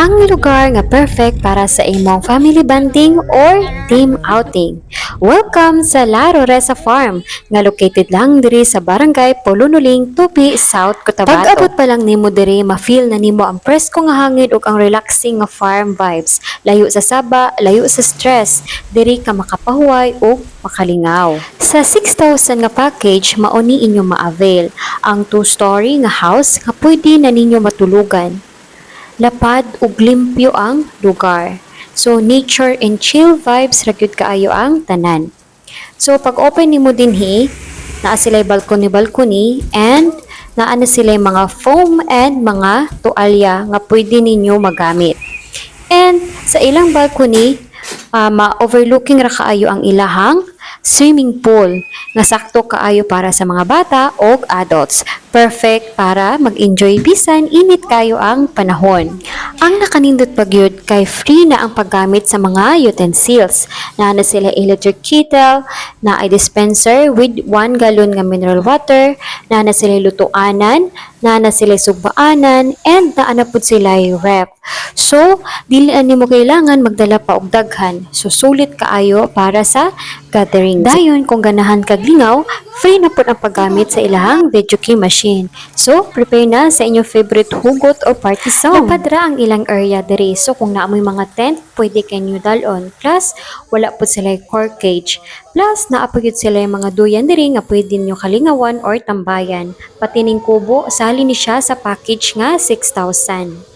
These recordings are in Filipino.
Ang lugar nga perfect para sa imong family bonding or team outing. Welcome sa La Roresa Farm nga located lang diri sa Barangay Polunuling, Tupi, South Cotabato. Pag-abot pa lang nimo diri, ma-feel na nimo ang presko nga hangin ug ang relaxing nga farm vibes. Layo sa saba, layo sa stress. Diri ka makapahuway ug makalingaw. Sa 6,000 nga package, mauni inyo ma-avail ang 2-story nga house nga pwede na ninyo matulugan. Lapad ug limpyo ang lugar. So nature and chill vibes ra gyud kaayo ang tanan. So pag open nimo dinhi, naa sila'y balcony and naa na sila'y mga foam and mga tualya nga pwede ninyo magamit. And sa ilang balcony, ma-overlooking ra kaayo ang ilahang swimming pool nga sakto kaayo para sa mga bata o adults. Perfect para mag-enjoy bisan init kayo ang panahon. Ang nakanindot pagyud kay free na ang paggamit sa mga utensils. Na sila electric kettle, na ay dispenser with 1 gallon nga mineral water, na sila lutuanan, na sila sugbaanan, and na pud sila ref. So, dili nimo kailangan magdala pa og daghan. So, sulit kaayo para sa gathering. Dayon, kung ganahan kag lingaw, free na po ang paggamit sa ilahang video game machine. So, prepare na sa inyong favorite hugot o party song. Napadra ang ilang area diri. So, kung naamoy mga tent, pwede kayo dalon. Plus, wala po sila cork cage. Plus, naapagyod sila yung mga duyan diri nga pwede nyo kalingawan or tambayan. Pati ning kubo, sali ni siya sa package nga 6,000.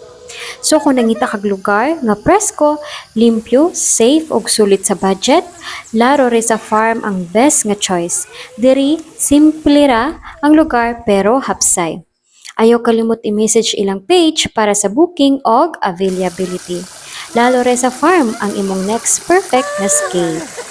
So kung nangita kag lugar nga presko, limpyo, safe ug sulit sa budget, La Roresa Farm ang best nga choice. Diri simple ra ang lugar pero hapsay. Ayaw kalimot i-message ilang page para sa booking og availability. La Roresa Farm ang imong next perfect na escape.